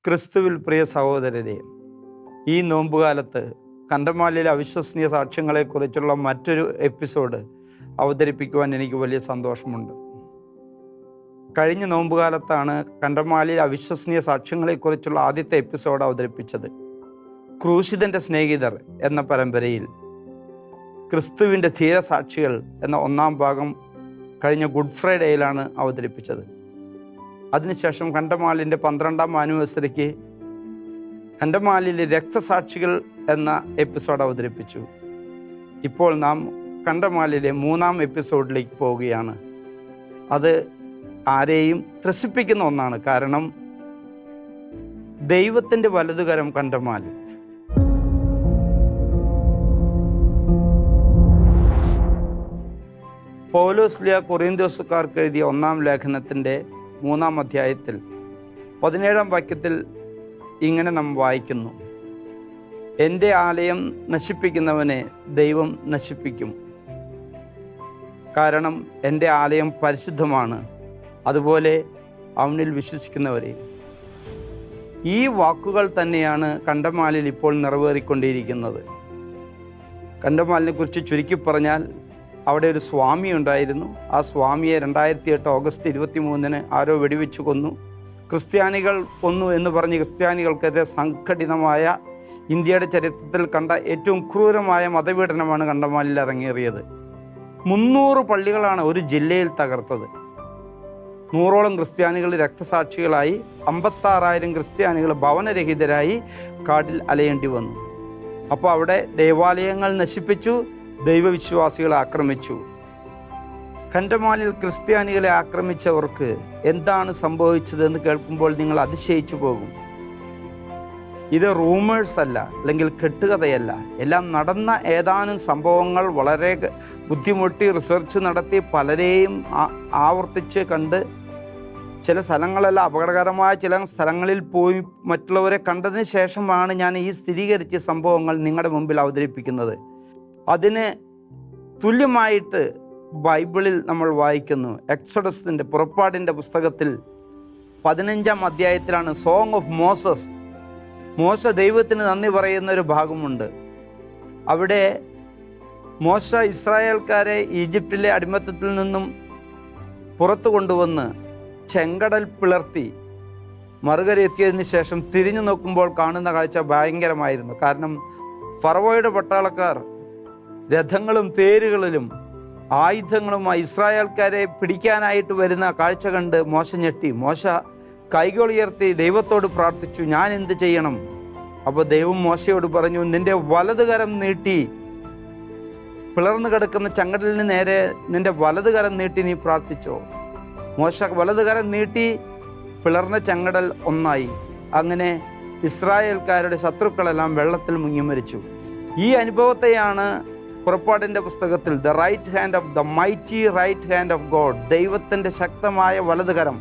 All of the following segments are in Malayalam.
ക്രിസ്തുവിൽ പ്രിയ സഹോദരരെ, ഈ നോമ്പുകാലത്ത് കണ്ടമാലിലെ അവിശ്വസനീയ സാക്ഷ്യങ്ങളെക്കുറിച്ചുള്ള മറ്റൊരു എപ്പിസോഡ് അവതരിപ്പിക്കുവാൻ എനിക്ക് വലിയ സന്തോഷമുണ്ട്. കഴിഞ്ഞ നോമ്പുകാലത്താണ് കണ്ടമാലിലെ അവിശ്വസനീയ സാക്ഷ്യങ്ങളെക്കുറിച്ചുള്ള ആദ്യത്തെ എപ്പിസോഡ് അവതരിപ്പിച്ചത്. ക്രൂശിതൻ്റെ സ്നേഹിതർ എന്ന പരമ്പരയിൽ ക്രിസ്തുവിൻ്റെ ധീരസാക്ഷികൾ എന്ന ഒന്നാം ഭാഗം കഴിഞ്ഞ ഗുഡ് ഫ്രൈഡേയിലാണ് അവതരിപ്പിച്ചത്. അതിനുശേഷം കണ്ടമാലിൻ്റെ 12ാം ആനിവേഴ്സറിക്ക് കണ്ടമാലിലെ രക്തസാക്ഷികൾ എന്ന എപ്പിസോഡ് അവതരിപ്പിച്ചു. ഇപ്പോൾ നാം കണ്ടമാലിലെ 3ാം എപ്പിസോഡിലേക്ക് പോവുകയാണ്. അത് ആരെയും ത്രസിപ്പിക്കുന്ന ഒന്നാണ്. കാരണം ദൈവത്തിൻ്റെ വലതുകരം കണ്ടമാലിൽ. പൗലോസ് കൊറിന്തോസുകാർക്ക് എഴുതിയ 1-ാം ലേഖനത്തിൻ്റെ 3-ാം അധ്യായത്തിൽ 17-ാം വാക്യത്തിൽ ഇങ്ങനെ നാം വായിക്കുന്നു: എൻ്റെ ആലയം നശിപ്പിക്കുന്നവനെ ദൈവം നശിപ്പിക്കും, കാരണം എൻ്റെ ആലയം പരിശുദ്ധമാണ്, അതുപോലെ അവനിൽ വിശ്വസിക്കുന്നവരെ. ഈ വാക്കുകൾ തന്നെയാണ് കണ്ടമാലിൽ ഇപ്പോൾ നിറവേറിക്കൊണ്ടിരിക്കുന്നത്. കണ്ടമാലിനെ കുറിച്ച് ചുരുക്കി പറഞ്ഞാൽ, അവിടെ ഒരു സ്വാമി ഉണ്ടായിരുന്നു. ആ സ്വാമിയെ 2008 ഓഗസ്റ്റ് 23 ആരോ വെടിവെച്ച് കൊന്നു. ക്രിസ്ത്യാനികൾ കൊന്നു എന്ന് പറഞ്ഞ് ക്രിസ്ത്യാനികൾക്കെതിരെ സംഘടിതമായ ഇന്ത്യയുടെ ചരിത്രത്തിൽ കണ്ട ഏറ്റവും ക്രൂരമായ മതപീഡനമാണ് കണ്ടമാലിൽ അരങ്ങേറിയത്. 300 പള്ളികളാണ് ഒരു ജില്ലയിൽ തകർത്തത്. 100ഓളം ക്രിസ്ത്യാനികൾ രക്തസാക്ഷികളായി. 56,000 ക്രിസ്ത്യാനികൾ ഭവനരഹിതരായി കാട്ടിൽ അലയേണ്ടി വന്നു. അപ്പോൾ അവിടെ ദേവാലയങ്ങൾ നശിപ്പിച്ചു, ദൈവവിശ്വാസികളെ ആക്രമിച്ചു. കണ്ടമാലിൽ ക്രിസ്ത്യാനികളെ ആക്രമിച്ചവർക്ക് എന്താണ് സംഭവിച്ചതെന്ന് കേൾക്കുമ്പോൾ നിങ്ങൾ അതിശയിച്ചു പോകും. ഇത് റൂമേഴ്സ് അല്ല, അല്ലെങ്കിൽ കെട്ടുകഥയല്ല. എല്ലാം നടന്ന ഏതാനും സംഭവങ്ങൾ വളരെ ബുദ്ധിമുട്ടി റിസർച്ച് നടത്തി പലരെയും ആവർത്തിച്ച് കണ്ട്, ചില സ്ഥലങ്ങളെല്ലാം അപകടകരമായ ചില സ്ഥലങ്ങളിൽ പോയി മറ്റുള്ളവരെ കണ്ടതിന് ശേഷമാണ് ഞാൻ ഈ സ്ഥിരീകരിച്ച സംഭവങ്ങൾ നിങ്ങളുടെ മുമ്പിൽ അവതരിപ്പിക്കുന്നത്. അതിന് തുല്യമായിട്ട് ബൈബിളിൽ നമ്മൾ വായിക്കുന്നു. എക്സോഡസിൻ്റെ പുറപ്പാടിൻ്റെ പുസ്തകത്തിൽ 15-ാം അധ്യായത്തിലാണ് സോങ് ഓഫ് മോസസ്. മോശ ദൈവത്തിന് നന്ദി പറയുന്ന ഒരു ഭാഗമുണ്ട്. അവിടെ മോശ ഇസ്രായേൽക്കാരെ ഈജിപ്തിലെ അടിമത്തത്തിൽ നിന്നും പുറത്തു കൊണ്ടുവന്ന് ചെങ്കടൽ പിളർത്തി മറുകരയെത്തിയതിന് ശേഷം തിരിഞ്ഞു നോക്കുമ്പോൾ കാണുന്ന കാഴ്ച ഭയങ്കരമായിരുന്നു. കാരണം ഫറവോയുടെ പട്ടാളക്കാർ രഥങ്ങളും തേരുകളിലും ആയുധങ്ങളുമായി ഇസ്രായേൽക്കാരെ പിടിക്കാനായിട്ട് വരുന്ന കാഴ്ച കണ്ട് മോശ ഞെട്ടി. മോശ കൈകളുയർത്തി ദൈവത്തോട് പ്രാർത്ഥിച്ചു, ഞാൻ എന്ത് ചെയ്യണം? അപ്പോൾ ദൈവം മോശയോട് പറഞ്ഞു, നിന്റെ വലതുകരം നീട്ടി പിളർന്നു കിടക്കുന്ന ചെങ്കടലിന് നേരെ നിന്റെ വലതുകരം നീട്ടി നീ പ്രാർത്ഥിച്ചോ. മോശ വലതുകരം നീട്ടി, പിളർന്ന ചെങ്കടൽ ഒന്നായി. അങ്ങനെ ഇസ്രായേൽക്കാരുടെ ശത്രുക്കളെല്ലാം വെള്ളത്തിൽ മുങ്ങി മരിച്ചു. ഈ അനുഭവത്തെയാണ് പുറപ്പാടിൻ്റെ പുസ്തകത്തിൽ the right hand of the mighty right hand of God, ദൈവത്തിൻ്റെ ശക്തമായ വലതുകരം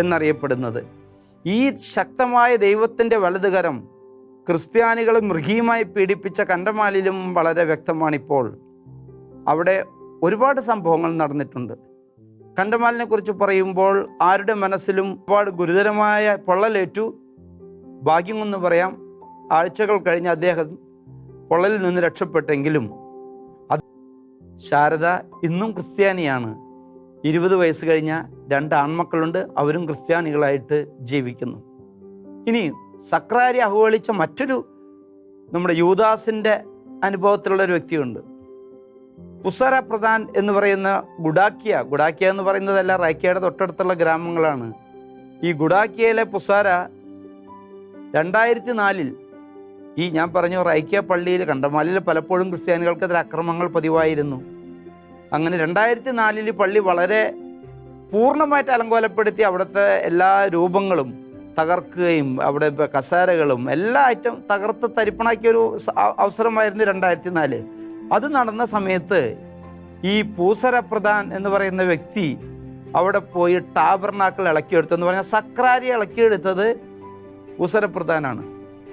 എന്നറിയപ്പെടുന്നത്. ഈ ശക്തമായ ദൈവത്തിൻ്റെ വലതുകരം ക്രിസ്ത്യാനികളും മൃഗീയമായി പീഡിപ്പിച്ച കണ്ടമാലിലും വളരെ വ്യക്തമാണിപ്പോൾ. അവിടെ ഒരുപാട് സംഭവങ്ങൾ നടന്നിട്ടുണ്ട്. കണ്ടമാലിനെ കുറിച്ച് പറയുമ്പോൾ ആരുടെ മനസ്സിലും ഒരുപാട് ഗുരുതരമായ പൊള്ളലേറ്റു. ഭാഗ്യമെന്ന് പറയാം, ആഴ്ചകൾ കഴിഞ്ഞ് അദ്ദേഹം പൊള്ളലിൽ നിന്ന് രക്ഷപ്പെട്ടെങ്കിലും ശാരദ ഇന്നും ക്രിസ്ത്യാനിയാണ്. 20 വയസ്സ് കഴിഞ്ഞ 2 ആൺമക്കളുണ്ട്. അവരും ക്രിസ്ത്യാനികളായിട്ട് ജീവിക്കുന്നു. ഇനി സക്രാരി അവഹേളിച്ച മറ്റൊരു നമ്മുടെ യൂദാസിൻ്റെ അനുഭവത്തിലുള്ളൊരു വ്യക്തിയുണ്ട്. പുസര പ്രധാൻ എന്ന് പറയുന്ന ഗുഡാക്കിയ എന്ന് പറയുന്നതല്ല, റൈക്കയുടെ തൊട്ടടുത്തുള്ള ഗ്രാമങ്ങളാണ്. ഈ ഗുഡാക്കിയയിലെ പുസാര 2004 ഈ ഞാൻ പറഞ്ഞു റൈക്ക പള്ളിയിൽ കണ്ടമാലിൽ പലപ്പോഴും ക്രിസ്ത്യാനികൾക്കെതിരെ അക്രമങ്ങൾ പതിവായിരുന്നു. അങ്ങനെ 2004 പള്ളി വളരെ പൂർണ്ണമായിട്ട് അലങ്കോലപ്പെടുത്തി അവിടുത്തെ എല്ലാ രൂപങ്ങളും തകർക്കുകയും അവിടെ കസേരകളും എല്ലാ ഐറ്റം തകർത്ത് തരിപ്പണാക്കിയൊരു അവസരമായിരുന്നു 2004. അത് നടന്ന സമയത്ത് ഈ പൂസര പ്രധാൻ എന്ന് പറയുന്ന വ്യക്തി അവിടെ പോയി ടാബർനാക്കൾ ഇളക്കിയെടുത്തു. എന്ന് പറഞ്ഞാൽ സക്രാരി ഇളക്കിയെടുത്തത് പൂസര പ്രധാനാണ്.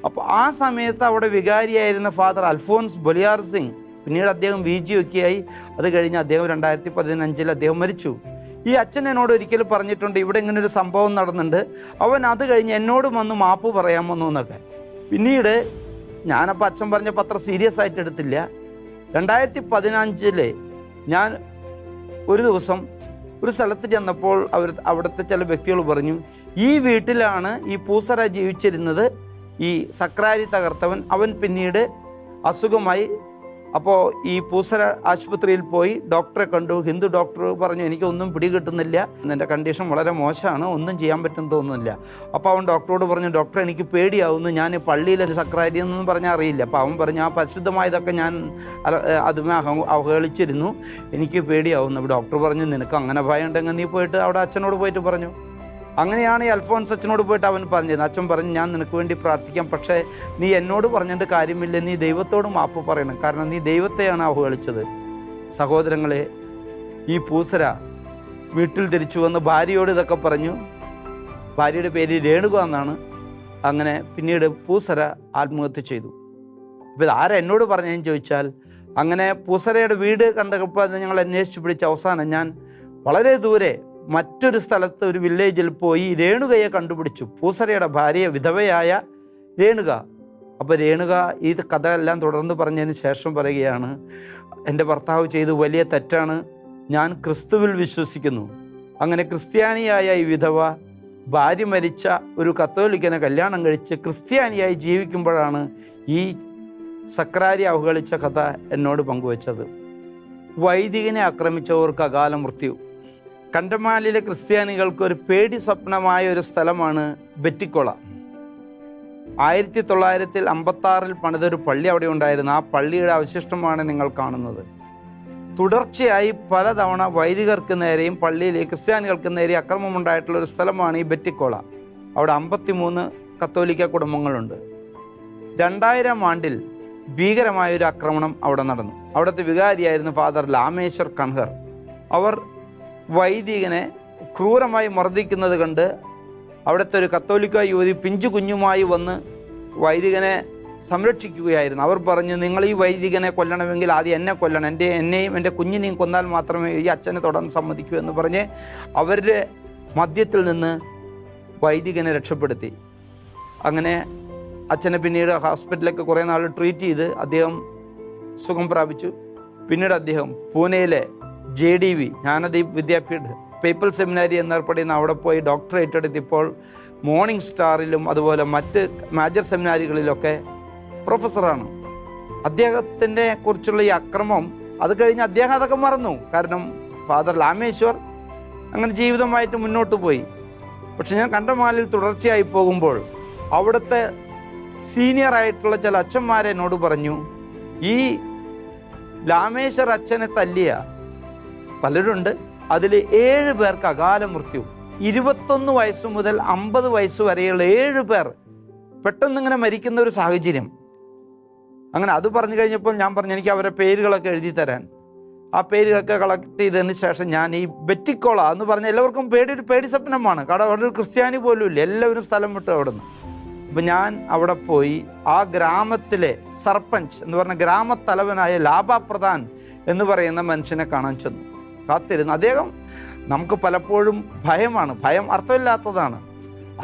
അപ്പോൾ ആ സമയത്ത് അവിടെ വികാരിയായിരുന്ന ഫാദർ അൽഫോൻസ് ബൊലിയാർ സിംഗ്, പിന്നീട് അദ്ദേഹം VG ഒക്കെ ആയി. അത് കഴിഞ്ഞ് അദ്ദേഹം 2015 അദ്ദേഹം മരിച്ചു. ഈ അച്ഛൻ എന്നോട് ഒരിക്കലും പറഞ്ഞിട്ടുണ്ട്, ഇവിടെ ഇങ്ങനൊരു സംഭവം നടന്നുണ്ട്, അവൻ അത് കഴിഞ്ഞ് എന്നോട് വന്ന് മാപ്പ് പറയാൻ വന്നു എന്നൊക്കെ. പിന്നീട് ഞാനപ്പോൾ അച്ഛൻ പറഞ്ഞപ്പോൾ അത്ര സീരിയസ് ആയിട്ട് എടുത്തില്ല. 2015 ഞാൻ ഒരു ദിവസം ഒരു സ്ഥലത്ത് ചെന്നപ്പോൾ അവിടുത്തെ ചില വ്യക്തികൾ പറഞ്ഞു, ഈ വീട്ടിലാണ് ഈ പൂസറ ജീവിച്ചിരുന്നത്, ഈ സക്രാരി തകർത്തവൻ. അവൻ പിന്നീട് അസുഖമായി. അപ്പോൾ ഈ പൂസര ആശുപത്രിയിൽ പോയി ഡോക്ടറെ കണ്ടു. ഹിന്ദു ഡോക്ടർ പറഞ്ഞു, എനിക്കൊന്നും പിടികിട്ടുന്നില്ല, എൻ്റെ കണ്ടീഷൻ വളരെ മോശമാണ്, ഒന്നും ചെയ്യാൻ പറ്റുമെന്ന് തോന്നുന്നില്ല. അപ്പോൾ അവൻ ഡോക്ടറോട് പറഞ്ഞു, ഡോക്ടർ എനിക്ക് പേടിയാവുന്നു, ഞാൻ പള്ളിയിലെ സക്രാരി എന്നൊന്നും പറഞ്ഞാൽ അറിയില്ല. അപ്പോൾ അവൻ പറഞ്ഞു, ആ പരിശുദ്ധമായതൊക്കെ ഞാൻ അതുമേ അവഹേളിച്ചിരുന്നു, എനിക്ക് പേടിയാവുന്നു. അപ്പോൾ ഡോക്ടർ പറഞ്ഞു, നിനക്ക് അങ്ങനെ ഭയം ഉണ്ടെങ്കിൽ നീ പോയിട്ട് അവിടെ അച്ഛനോട് പോയിട്ട് പറഞ്ഞു. അങ്ങനെയാണ് ഈ അൽഫോൻസ് അച്ഛനോട് പോയിട്ട് അവൻ പറഞ്ഞത്. അച്ഛൻ പറഞ്ഞു, ഞാൻ നിനക്ക് വേണ്ടി പ്രാർത്ഥിക്കാം, പക്ഷേ നീ എന്നോട് പറഞ്ഞിട്ട് കാര്യമില്ല, നീ ദൈവത്തോട് മാപ്പ് പറയണം, കാരണം നീ ദൈവത്തെയാണ് അവഹേളിച്ചത്. സഹോദരങ്ങളെ, ഈ പൂസര വീട്ടിൽ തിരിച്ചു വന്ന് ഭാര്യയോട് ഇതൊക്കെ പറഞ്ഞു. ഭാര്യയുടെ പേര് രേണുക എന്നാണ്. അങ്ങനെ പിന്നീട് പൂസര ആത്മഹത്യ ചെയ്തു. അപ്പോൾ ഇതാരാ എന്നോട് പറഞ്ഞതെന്ന് ചോദിച്ചാൽ, അങ്ങനെ പൂസരയുടെ വീട് കണ്ടപ്പോൾ ഞങ്ങൾ അന്വേഷിച്ച് പിടിച്ച അവസാനം ഞാൻ വളരെ ദൂരെ മറ്റൊരു സ്ഥലത്ത് ഒരു വില്ലേജിൽ പോയി രേണുകയെ കണ്ടുപിടിച്ചു. പൂസരയുടെ ഭാര്യ, വിധവയായ രേണുക. അപ്പോൾ രേണുക ഈ കഥ എല്ലാം തുടർന്ന് പറഞ്ഞതിന് ശേഷം പറയുകയാണ്, എൻ്റെ ഭർത്താവ് ചെയ്തു വലിയ തെറ്റാണ്, ഞാൻ ക്രിസ്തുവിൽ വിശ്വസിക്കുന്നു. അങ്ങനെ ക്രിസ്ത്യാനിയായ ഈ വിധവ ഭാര്യ മരിച്ച ഒരു കത്തോലിക്കനെ കല്യാണം കഴിച്ച് ക്രിസ്ത്യാനിയായി ജീവിക്കുമ്പോഴാണ് ഈ സക്രാരി അവഹേളിച്ച കഥ എന്നോട് പങ്കുവച്ചത്. വൈദികനെ ആക്രമിച്ചവർക്ക് അകാല മൃത്യു. കണ്ടമാലിലെ ക്രിസ്ത്യാനികൾക്ക് ഒരു പേടി സ്വപ്നമായ ഒരു സ്ഥലമാണ് ബെറ്റിക്കോള. 1956 പണിതൊരു പള്ളി അവിടെ ഉണ്ടായിരുന്നു. ആ പള്ളിയുടെ അവശിഷ്ടമാണ് നിങ്ങൾ കാണുന്നത്. തുടർച്ചയായി പലതവണ വൈദികർക്ക് നേരെയും പള്ളിയിലെ ക്രിസ്ത്യാനികൾക്ക് നേരെ അക്രമമുണ്ടായിട്ടുള്ള ഒരു സ്ഥലമാണ് ഈ ബെറ്റിക്കോള. അവിടെ 53 കത്തോലിക്ക കുടുംബങ്ങളുണ്ട്. 2000 ആണ്ടിൽ ഭീകരമായൊരു ആക്രമണം അവിടെ നടന്നു. അവിടുത്തെ വികാരിയായിരുന്നു ഫാദർ ലാമേശ്വർ കൺഹർ. അവർ വൈദികനെ ക്രൂരമായി മർദ്ദിക്കുന്നത് കണ്ട് അവിടുത്തെ ഒരു കത്തോലിക്ക യുവതി പിഞ്ചു കുഞ്ഞുമായി വന്ന് വൈദികനെ സംരക്ഷിക്കുകയായിരുന്നു. അവർ പറഞ്ഞു, നിങ്ങൾ ഈ വൈദികനെ കൊല്ലണമെങ്കിൽ ആദ്യം എന്നെ കൊല്ലണം, എന്നെയും എൻ്റെ കുഞ്ഞിനെയും കൊന്നാൽ മാത്രമേ ഈ അച്ഛനെ തൊടാൻ സമ്മതിക്കൂ എന്ന് പറഞ്ഞ് അവരുടെ മധ്യത്തിൽ നിന്ന് വൈദികനെ രക്ഷപ്പെടുത്തി. അങ്ങനെ അച്ഛനെ പിന്നീട് ഹോസ്പിറ്റലിലൊക്കെ കുറേ നാൾ ട്രീറ്റ് ചെയ്ത് അദ്ദേഹം സുഖം പ്രാപിച്ചു. പിന്നീട് അദ്ദേഹം പൂനെയിലെ JDV ജ്ഞാനദീപ് വിദ്യാപീഠ് പേപ്പൽ സെമിനാരി എന്നറിയപ്പെടുന്ന അവിടെ പോയി ഡോക്ടറേറ്റ് എടുത്തിപ്പോൾ മോർണിംഗ് സ്റ്റാറിലും അതുപോലെ മറ്റ് മേജർ സെമിനാരികളിലൊക്കെ പ്രൊഫസറാണ്. അദ്ദേഹത്തിൻ്റെ കുറിച്ചുള്ള ഈ അക്രമം അത് കഴിഞ്ഞ് അദ്ദേഹം അതൊക്കെ മറന്നു. കാരണം ഫാദർ ലാമേശ്വർ അങ്ങനെ ജീവിതമായിട്ട് മുന്നോട്ട് പോയി. പക്ഷെ ഞാൻ കണ്ടമാലിൽ തുടർച്ചയായി പോകുമ്പോൾ അവിടുത്തെ സീനിയറായിട്ടുള്ള ചില അച്ഛന്മാരെ എന്നോട് പറഞ്ഞു, ഈ ലാമേശ്വർ അച്ഛനെ തല്ലിയ പലരുണ്ട്, അതിൽ 7 പേർക്ക് അകാല മൃത്യു. 21 വയസ്സ് മുതൽ 50 വയസ്സ് വരെയുള്ള 7 പേർ പെട്ടെന്നിങ്ങനെ മരിക്കുന്ന ഒരു സാഹചര്യം. അങ്ങനെ അത് പറഞ്ഞു കഴിഞ്ഞപ്പോൾ ഞാൻ പറഞ്ഞു, എനിക്ക് അവരുടെ പേരുകളൊക്കെ എഴുതി തരാൻ. ആ പേരുകളൊക്കെ കളക്ട് ചെയ്തതിന് ശേഷം ഞാൻ ഈ ബെറ്റിക്കോള എന്ന് പറഞ്ഞ എല്ലാവർക്കും ഒരു പേടി സ്വപ്നമാണ്. കാരണം അവിടെ ഒരു ക്രിസ്ത്യാനി പോലും ഇല്ല, എല്ലാവരും സ്ഥലം വിട്ടു അവിടെ നിന്ന്. അപ്പം ഞാൻ അവിടെ പോയി ആ ഗ്രാമത്തിലെ സർപഞ്ച് എന്ന് പറഞ്ഞ ഗ്രാമത്തലവനായ ലാഭ പ്രധാൻ എന്ന് പറയുന്ന മനുഷ്യനെ കാണാൻ ചെന്നു. കാത്തിരുന്നു. അദ്ദേഹം നമുക്ക് പലപ്പോഴും ഭയമാണ്, ഭയം അർത്ഥമില്ലാത്തതാണ്.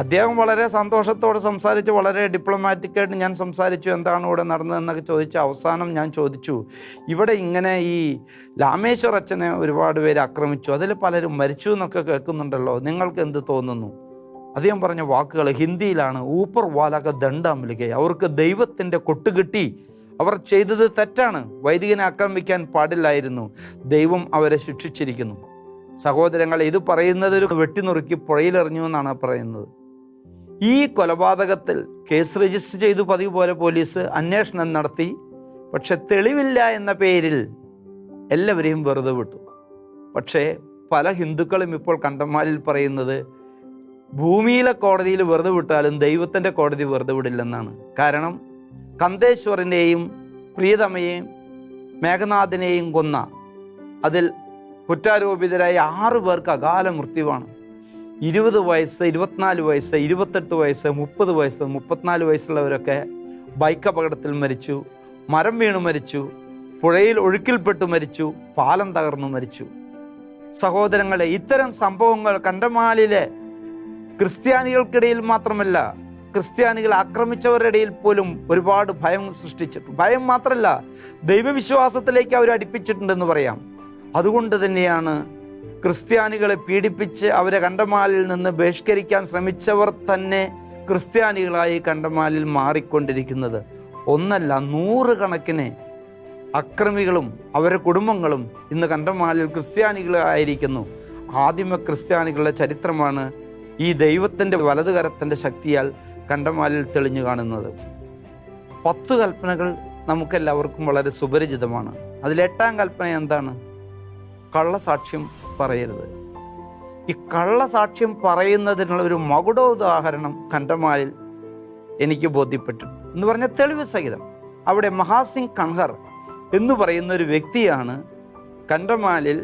അദ്ദേഹം വളരെ സന്തോഷത്തോടെ സംസാരിച്ച് വളരെ ഡിപ്ലോമാറ്റിക്കായിട്ട് ഞാൻ സംസാരിച്ചു, എന്താണ് ഇവിടെ നടന്നതെന്നൊക്കെ ചോദിച്ചു. അവസാനം ഞാൻ ചോദിച്ചു, ഇവിടെ ഇങ്ങനെ ഈ ലാമേശ്വർ അച്ഛനെ ഒരുപാട് പേര് ആക്രമിച്ചു, അതിൽ പലരും മരിച്ചു എന്നൊക്കെ കേൾക്കുന്നുണ്ടല്ലോ, നിങ്ങൾക്ക് എന്ത് തോന്നുന്നു? അദ്ദേഹം പറഞ്ഞ വാക്കുകൾ ഹിന്ദിയിലാണ്. ഊപ്പർ വാലക ദണ്ഡാമിലികെ, അവർക്ക് ദൈവത്തിൻ്റെ കൊട്ടുകിട്ടി, അവർ ചെയ്തത് തെറ്റാണ്, വൈദികനെ ആക്രമിക്കാൻ പാടില്ലായിരുന്നു, ദൈവം അവരെ ശിക്ഷിച്ചിരിക്കുന്നു. സഹോദരങ്ങളെ, ഇത് പറയുന്നത് ഒരു വെട്ടിനുറുക്കി പുഴയിലെറിഞ്ഞു എന്നാണ് പറയുന്നത്. ഈ കൊലപാതകത്തിൽ കേസ് രജിസ്റ്റർ ചെയ്തു. പതിവ് പോലെ പോലീസ് അന്വേഷണം നടത്തി. പക്ഷെ തെളിവില്ല എന്ന പേരിൽ എല്ലാവരെയും വെറുതെ വിട്ടു. പക്ഷേ പല ഹിന്ദുക്കളും ഇപ്പോൾ കണ്ടമാലിൽ പറയുന്നത്, ഭൂമിയിലെ കോടതിയിൽ വെറുതെ വിട്ടാലും ദൈവത്തിൻ്റെ കോടതി വെറുതെ വിടില്ലെന്നാണ്. കാരണം കന്ദേശ്വറിനെയും പ്രിയതമയെയും മേഘനാഥിനെയും കൊന്ന അതിൽ കുറ്റാരോപിതരായ 6 പേർക്ക് അകാല മൃത്യുവാണ്. 20 വയസ്സ്, 24 വയസ്സ്, 28 വയസ്സ്, 30 വയസ്സ്, 34 വയസ്സുള്ളവരൊക്കെ ബൈക്ക് അപകടത്തിൽ മരിച്ചു, മരം വീണു മരിച്ചു, പുഴയിൽ ഒഴുക്കിൽപ്പെട്ട് മരിച്ചു, പാലം തകർന്നു മരിച്ചു. സഹോദരങ്ങളെ, ഇത്തരം സംഭവങ്ങൾ കണ്ടമാലിലെ ക്രിസ്ത്യാനികൾക്കിടയിൽ മാത്രമല്ല, ക്രിസ്ത്യാനികൾ ആക്രമിച്ചവരുടെ ഇടയിൽ പോലും ഒരുപാട് ഭയം സൃഷ്ടിച്ചിട്ടുണ്ട്. ഭയം മാത്രമല്ല, ദൈവവിശ്വാസത്തിലേക്ക് അവർ അടുപ്പിച്ചിട്ടുണ്ടെന്ന് പറയാം. അതുകൊണ്ട് തന്നെയാണ് ക്രിസ്ത്യാനികളെ പീഡിപ്പിച്ച് അവരെ കണ്ടമാലിൽ നിന്ന് ബഹിഷ്കരിക്കാൻ ശ്രമിച്ചവർ തന്നെ ക്രിസ്ത്യാനികളായി കണ്ടമാലിൽ മാറിക്കൊണ്ടിരിക്കുന്നത്. ഒന്നല്ല, 100 കണക്കിന് അക്രമികളും അവരുടെ കുടുംബങ്ങളും ഇന്ന് കണ്ടമാലിൽ ക്രിസ്ത്യാനികളായിരിക്കുന്നു. ആദിമ ക്രിസ്ത്യാനികളുടെ ചരിത്രമാണ് ഈ ദൈവത്തിൻ്റെ വലതുകരത്തിൻ്റെ ശക്തിയാൽ കണ്ടമാലിൽ തെളിഞ്ഞു കാണുന്നത്. 10 കൽപ്പനകൾ നമുക്കെല്ലാവർക്കും വളരെ സുപരിചിതമാണ്. അതിൽ 8ാം കൽപ്പന എന്താണ്? കള്ളസാക്ഷ്യം പറയരുത്. ഈ കള്ളസാക്ഷ്യം പറയുന്നതിനുള്ള ഒരു മകുടോദാഹരണം കണ്ടമാലിൽ എനിക്ക് ബോധ്യപ്പെട്ടു എന്ന് പറഞ്ഞ തെളിവ് സഹിതം. അവിടെ മഹാസിംഗ് കൺഹർ എന്ന് പറയുന്ന ഒരു വ്യക്തിയാണ് കണ്ടമാലിൽ,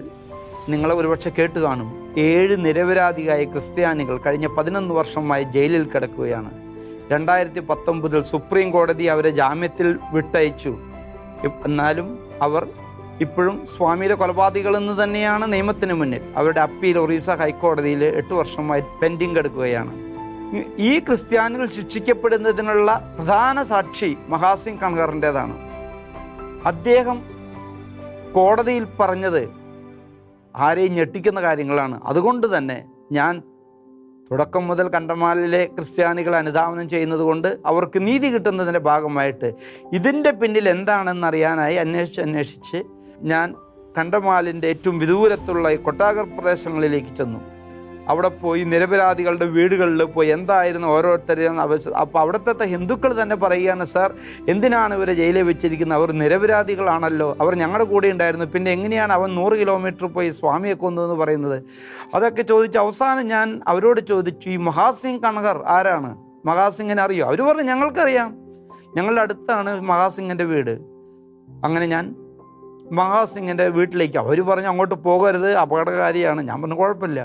നിങ്ങൾ ഒരുപക്ഷെ കേട്ട് കാണും, 7 നിരപരാധിയായ ക്രിസ്ത്യാനികൾ കഴിഞ്ഞ 11 വർഷമായി ജയിലിൽ കിടക്കുകയാണ്. 2019 സുപ്രീം കോടതി അവരെ ജാമ്യത്തിൽ വിട്ടയച്ചു. എന്നാലും അവർ ഇപ്പോഴും സ്വാമിയുടെ കൊലപാതകികളെന്ന് തന്നെയാണ് നിയമത്തിന് മുന്നിൽ. അവരുടെ അപ്പീൽ ഒറീസ ഹൈക്കോടതിയിൽ 8 വർഷമായി പെൻഡിങ് കിടക്കുകയാണ്. ഈ ക്രിസ്ത്യാനികൾ ശിക്ഷിക്കപ്പെടുന്നതിനുള്ള പ്രധാന സാക്ഷി മഹാസിംഗ് കൺഹറിൻ്റെതാണ്. അദ്ദേഹം കോടതിയിൽ പറഞ്ഞത് ആരെയും ഞെട്ടിക്കുന്ന കാര്യങ്ങളാണ്. അതുകൊണ്ട് തന്നെ ഞാൻ തുടക്കം മുതൽ കണ്ടമാലിലെ ക്രിസ്ത്യാനികളെ അനുധാവനം ചെയ്യുന്നത് കൊണ്ട് അവർക്ക് നീതി കിട്ടുന്നതിൻ്റെ ഭാഗമായിട്ട് ഇതിൻ്റെ പിന്നിൽ എന്താണെന്നറിയാനായി അന്വേഷിച്ച് ഞാൻ കണ്ടമാലിൻ്റെ ഏറ്റവും വിദൂരത്തുള്ള കൊട്ടാകർ പ്രദേശങ്ങളിലേക്ക് ചെന്നു. അവിടെ പോയി നിരപരാധികളുടെ വീടുകളിൽ പോയി എന്തായിരുന്നു ഓരോരുത്തരെയും അപ്പോൾ അവിടുത്തെ ഹിന്ദുക്കൾ തന്നെ പറയുകയാണ്, സാർ എന്തിനാണ് ഇവരെ ജയിലിൽ വെച്ചിരിക്കുന്നത്? അവർ നിരപരാധികളാണല്ലോ, അവർ ഞങ്ങളുടെ കൂടെ ഉണ്ടായിരുന്നു, പിന്നെ എങ്ങനെയാണ് അവൻ 100 കിലോമീറ്റർ പോയി സ്വാമിയെ കൊന്നു എന്ന് പറയുന്നത്? അതൊക്കെ ചോദിച്ച് അവസാനം ഞാൻ അവരോട് ചോദിച്ചു, ഈ മഹാസിംഗ് കൺഹർ ആരാണ്? മഹാസിംഗിനെ അറിയോ? അവർ പറഞ്ഞു, ഞങ്ങൾക്കറിയാം, ഞങ്ങളുടെ അടുത്താണ് മഹാസിംഗിൻ്റെ വീട്. അങ്ങനെ ഞാൻ മഹാസിംഗിൻ്റെ വീട്ടിലേക്ക്, അവർ പറഞ്ഞു അങ്ങോട്ട് പോകരുത്, അപകടകാരിയാണ്. ഞാൻ പറഞ്ഞു കുഴപ്പമില്ല.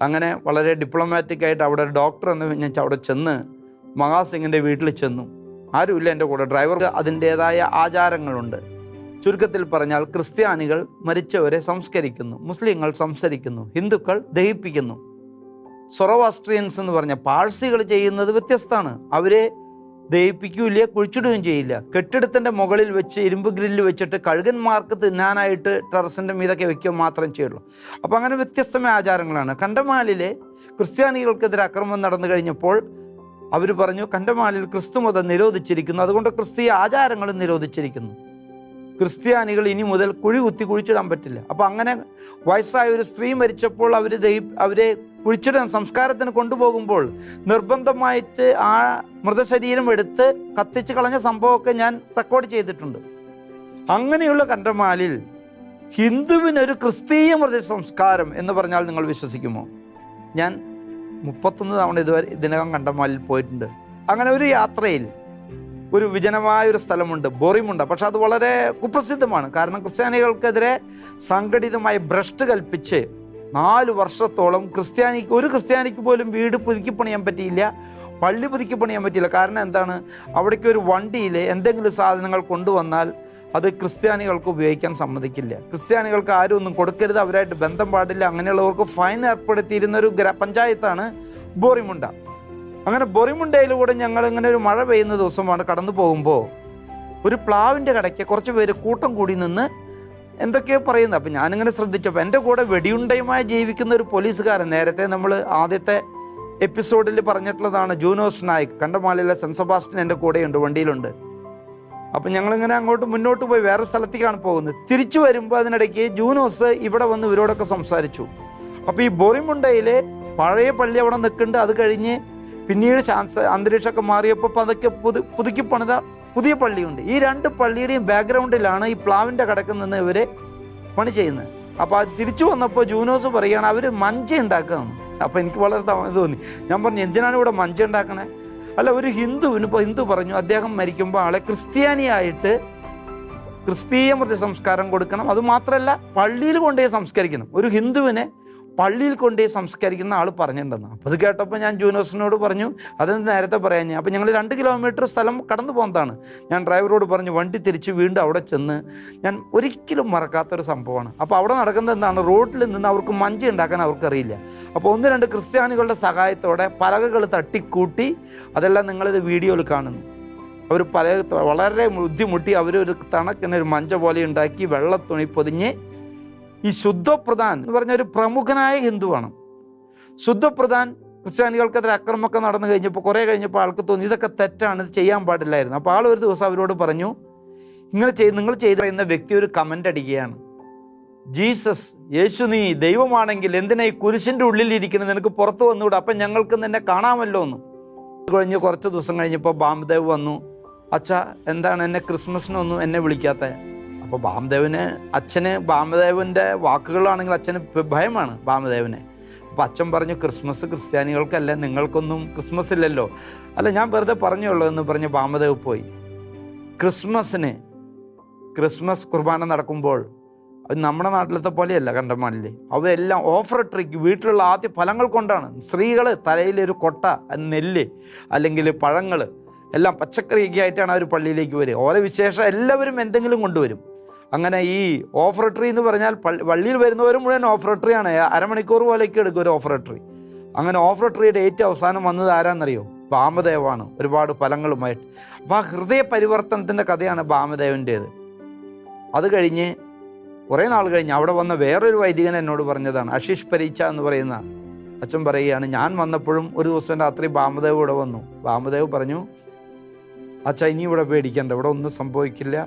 അങ്ങനെ വളരെ ഡിപ്ലോമാറ്റിക്കായിട്ട് അവിടെ ഒരു ഡോക്ടർ എന്ന് ഞാൻ അവിടെ ചെന്ന് മഹാസിംഗിൻ്റെ വീട്ടിൽ ചെന്നു. ആരുമില്ല എൻ്റെ കൂടെ. ഡ്രൈവർക്ക് അതിൻ്റേതായ ആചാരങ്ങളുണ്ട്. ചുരുക്കത്തിൽ പറഞ്ഞാൽ ക്രിസ്ത്യാനികൾ മരിച്ചവരെ സംസ്കരിക്കുന്നു, മുസ്ലിങ്ങൾ സംസ്കരിക്കുന്നു, ഹിന്ദുക്കൾ ദഹിപ്പിക്കുന്നു. സൊറോവാസ്ട്രിയൻസ് എന്ന് പറഞ്ഞ പാഴ്സികൾ ചെയ്യുന്നത് വ്യത്യസ്തമാണ്. അവരെ ദഹിപ്പിക്കുകയില്ല, കുഴിച്ചിടുകയും ചെയ്യില്ല. കെട്ടിടത്തിൻ്റെ മുകളിൽ വെച്ച് ഇരുമ്പ് ഗ്രില്ല് വെച്ചിട്ട് കഴുകന്മാർക്ക് തിന്നാനായിട്ട് ടെറസിൻ്റെ മീതൊക്കെ വയ്ക്കുക മാത്രം ചെയ്യുള്ളൂ. അപ്പോൾ അങ്ങനെ വ്യത്യസ്തമായ ആചാരങ്ങളാണ്. കണ്ടമാലിലെ ക്രിസ്ത്യാനികൾക്കെതിരെ അക്രമം നടന്നു കഴിഞ്ഞപ്പോൾ അവർ പറഞ്ഞു, കണ്ടമാലിൽ ക്രിസ്തുമതം നിരോധിച്ചിരിക്കുന്നു, അതുകൊണ്ട് ക്രിസ്തീയ ആചാരങ്ങളും നിരോധിച്ചിരിക്കുന്നു. ക്രിസ്ത്യാനികൾ ഇനി മുതൽ കുഴിച്ചിടാൻ പറ്റില്ല. അപ്പോൾ അങ്ങനെ വയസ്സായ ഒരു സ്ത്രീ മരിച്ചപ്പോൾ അവരെ കുഴിച്ചിടാൻ സംസ്കാരത്തിന് കൊണ്ടുപോകുമ്പോൾ നിർബന്ധമായിട്ട് ആ മൃതശരീരം എടുത്ത് കത്തിച്ച് കളഞ്ഞ സംഭവമൊക്കെ ഞാൻ റെക്കോർഡ് ചെയ്തിട്ടുണ്ട്. അങ്ങനെയുള്ള കണ്ടമാലിൽ ഹിന്ദുവിനൊരു ക്രിസ്തീയ മൃത സംസ്കാരം എന്ന് പറഞ്ഞാൽ നിങ്ങൾ വിശ്വസിക്കുമോ? ഞാൻ 31 തവണ ഇതിനകം കണ്ടമാലിൽ പോയിട്ടുണ്ട്. അങ്ങനെ ഒരു യാത്രയിൽ ഒരു വിജനമായൊരു സ്ഥലമുണ്ട്, ബോറിമുണ്ട. പക്ഷെ അത് വളരെ കുപ്രസിദ്ധമാണ്. കാരണം ക്രിസ്ത്യാനികൾക്കെതിരെ സംഘടിതമായി ഭ്രഷ്ട് കൽപ്പിച്ച് 4 വർഷത്തോളം ഒരു ക്രിസ്ത്യാനിക്ക് പോലും വീട് പുതുക്കി പണിയാൻ പറ്റിയില്ല, പള്ളി പുതുക്കി പണിയാൻ പറ്റിയില്ല. കാരണം എന്താണ്? അവിടേക്ക് ഒരു വണ്ടിയിൽ എന്തെങ്കിലും സാധനങ്ങൾ കൊണ്ടുവന്നാൽ അത് ക്രിസ്ത്യാനികൾക്ക് ഉപയോഗിക്കാൻ സമ്മതിക്കില്ല. ക്രിസ്ത്യാനികൾക്ക് ആരും ഒന്നും കൊടുക്കരുത്, അവരായിട്ട് ബന്ധം പാടില്ല, അങ്ങനെയുള്ളവർക്ക് ഫൈൻ ഏർപ്പെടുത്തിയിരുന്ന ഒരു പഞ്ചായത്താണ് ബോറിമുണ്ട. അങ്ങനെ ബൊറിമുണ്ടയിലൂടെ ഞങ്ങൾ ഇങ്ങനെ ഒരു മഴ പെയ്യുന്ന ദിവസമാണ് കടന്നു പോകുമ്പോൾ ഒരു പ്ലാവിൻ്റെ കടയ്ക്ക് കുറച്ച് പേര് കൂട്ടം കൂടി നിന്ന് എന്തൊക്കെയോ പറയുന്നത്. അപ്പം ഞാനിങ്ങനെ ശ്രദ്ധിച്ചപ്പോൾ എൻ്റെ കൂടെ വെടിയുണ്ടയുമായി ജീവിക്കുന്ന ഒരു പോലീസുകാരൻ, നേരത്തെ നമ്മൾ ആദ്യത്തെ എപ്പിസോഡിൽ പറഞ്ഞിട്ടുള്ളതാണ്, ജൂനോസ് നായിക്, കണ്ടമാലിലെ സെൻറ്റ് സെബാസ്റ്റ്യൻ എൻ്റെ കൂടെയുണ്ട്, വണ്ടിയിലുണ്ട്. അപ്പം ഞങ്ങളിങ്ങനെ അങ്ങോട്ട് മുന്നോട്ട് പോയി വേറെ സ്ഥലത്തേക്കാണ് പോകുന്നത്. തിരിച്ചു വരുമ്പോൾ അതിനിടയ്ക്ക് ജൂനോസ് ഇവിടെ വന്ന് ഇവരോടൊക്കെ സംസാരിച്ചു. അപ്പോൾ ഈ ബൊറിമുണ്ടയിലെ പഴയ പള്ളി അവിടെ നിൽക്കുന്നുണ്ട്. അത് കഴിഞ്ഞ് പിന്നീട് അന്തരീക്ഷമൊക്കെ മാറിയപ്പോൾ അതൊക്കെ പുതുക്കി പണിത പുതിയ പള്ളിയുണ്ട്. ഈ 2 പള്ളിയുടെയും ബാക്ക്ഗ്രൗണ്ടിലാണ് ഈ പ്ലാവിൻ്റെ കടക്കിൽ നിന്ന് ഇവർ പണി ചെയ്യുന്നത്. അപ്പോൾ അത് തിരിച്ചു വന്നപ്പോൾ ജൂനോസ് പറയുകയാണ് അവർ മഞ്ച ഉണ്ടാക്കുകയാണ്. അപ്പോൾ എനിക്ക് വളരെ തോന്നി. ഞാൻ പറഞ്ഞു, എന്തിനാണ് ഇവിടെ മഞ്ച ഉണ്ടാക്കണേ? അല്ല, ഒരു ഹിന്ദു പറഞ്ഞു അദ്ദേഹം മരിക്കുമ്പോൾ ആളെ ക്രിസ്ത്യാനിയായിട്ട് ക്രിസ്തീയ മൃത സംസ്കാരം കൊടുക്കണം, അതുമാത്രമല്ല പള്ളിയിൽ കൊണ്ടുപോയി സംസ്കരിക്കണം. ഒരു ഹിന്ദുവിനെ പള്ളിയിൽ കൊണ്ടുപോയി സംസ്കരിക്കുന്ന ആൾ പറഞ്ഞിട്ടുണ്ടെന്ന്. അപ്പോൾ അത് കേട്ടപ്പോൾ ഞാൻ ജൂനോസിനോട് പറഞ്ഞു, അതെന്ത് നേരത്തെ പറയാൻ ഞാൻ. അപ്പോൾ ഞങ്ങൾ 2 കിലോമീറ്റർ സ്ഥലം കടന്നു പോകുന്നതാണ്. ഞാൻ ഡ്രൈവറോട് പറഞ്ഞു വണ്ടി തിരിച്ച് വീണ്ടും അവിടെ ചെന്ന്, ഞാൻ ഒരിക്കലും മറക്കാത്തൊരു സംഭവമാണ്. അപ്പോൾ അവിടെ നടക്കുന്നത് എന്താണ്, റോഡിൽ നിന്ന് അവർക്ക് മഞ്ചി ഉണ്ടാക്കാൻ അവർക്കറിയില്ല. അപ്പോൾ 1-2 ക്രിസ്ത്യാനികളുടെ സഹായത്തോടെ പലകകൾ തട്ടിക്കൂട്ടി, അതെല്ലാം നിങ്ങളിത് വീഡിയോയിൽ കാണുന്നു. അവർ വളരെ ബുദ്ധിമുട്ടി അവരൊരു തണക്കിനൊരു മഞ്ച പോലെ ഉണ്ടാക്കി വെള്ളത്തുണി പൊതിഞ്ഞ്, ഈ ശുദ്ധപ്രധാൻ എന്ന് പറഞ്ഞ ഒരു പ്രമുഖനായ ഹിന്ദുവാണ്. ശുദ്ധപ്രധാൻ ക്രിസ്ത്യാനികൾക്കെതിരെ അക്രമമൊക്കെ നടന്നു കഴിഞ്ഞപ്പോൾ കുറേ കഴിഞ്ഞപ്പോൾ ആൾക്ക് തോന്നി ഇതൊക്കെ തെറ്റാണ്, ഇത് ചെയ്യാൻ പാടില്ലായിരുന്നു. അപ്പോൾ ആൾ ഒരു ദിവസം അവരോട് പറഞ്ഞു, നിങ്ങൾ ചെയ്യുന്ന വ്യക്തി ഒരു കമൻ്റ് അടിക്കുകയാണ്, ജീസസ്, യേശു നീ ദൈവമാണെങ്കിൽ എന്തിനാ ഈ കുരിശിൻ്റെ ഉള്ളിലിരിക്കുന്നത്, നിനക്ക് പുറത്ത് വന്നുകൂടെ, അപ്പം ഞങ്ങൾക്ക് നിന്നെ കാണാമല്ലോ എന്ന്. കഴിഞ്ഞ് കുറച്ച് ദിവസം കഴിഞ്ഞപ്പോൾ ബാംദേവ് വന്നു, അച്ഛാ എന്താണ് എന്നെ ക്രിസ്മസിനൊന്നും എന്നെ വിളിക്കാത്തത്. അപ്പോൾ അച്ഛന് ബാമദേവൻ്റെ വാക്കുകളാണെങ്കിൽ അച്ഛന് ഭയമാണ് ബാമദേവനെ. അപ്പോൾ അച്ഛൻ പറഞ്ഞു, ക്രിസ്മസ് ക്രിസ്ത്യാനികൾക്കല്ല, നിങ്ങൾക്കൊന്നും ക്രിസ്മസ് ഇല്ലല്ലോ. അല്ല, ഞാൻ വെറുതെ പറഞ്ഞുള്ളൂ എന്ന് പറഞ്ഞ് ബാമദേവ് പോയി. ക്രിസ്മസ് കുർബാന നടക്കുമ്പോൾ അത് നമ്മുടെ നാട്ടിലത്തെ പോലെയല്ല കണ്ടമാനിൽ. അവരെല്ലാം ഓഫർ ട്രീക്ക് വീട്ടിലുള്ള ആദ്യ ഫലങ്ങൾ കൊണ്ടാണ്. സ്ത്രീകൾ തലയിലൊരു കൊട്ട, നെല്ല് അല്ലെങ്കിൽ പഴങ്ങൾ എല്ലാം പച്ചക്കറിയൊക്കെ ആയിട്ടാണ് അവർ പള്ളിയിലേക്ക് വരിക. ഓരോ വിശേഷം എല്ലാവരും എന്തെങ്കിലും കൊണ്ടുവരും. അങ്ങനെ ഈ ഓഫർ ട്രീ എന്ന് പറഞ്ഞാൽ പള്ളിയിൽ വരുന്നവരും മുഴുവൻ ഓഫർ ട്രീ ആണ്. അരമണിക്കൂർ പോലെയൊക്കെ എടുക്കും ഒരു ഓഫർ ട്രീ. അങ്ങനെ ഓഫർ ട്രീയുടെ ഏറ്റവും അവസാനം വന്നത് ആരാന്നറിയോ? ബാമദേവാണ്, ഒരുപാട് ഫലങ്ങളുമായിട്ട്. അപ്പോൾ ആ ഹൃദയ പരിവർത്തനത്തിൻ്റെ കഥയാണ് ബാമദേവൻ്റേത്. അത് കഴിഞ്ഞ് കുറേ നാൾ കഴിഞ്ഞ് അവിടെ വന്ന വേറൊരു വൈദികൻ എന്നോട് പറഞ്ഞതാണ്, ആശിഷ് പരീച്ച എന്ന് പറയുന്ന അച്ഛൻ പറയുകയാണ്, ഞാൻ വന്നപ്പോഴും ഒരു ദിവസം രാത്രി ബാമദേവ് ഇവിടെ വന്നു. ബാമദേവ് പറഞ്ഞു, അച്ഛാ ഇനി ഇവിടെ പേടിക്കണ്ട, ഇവിടെ ഒന്നും സംഭവിക്കില്ല,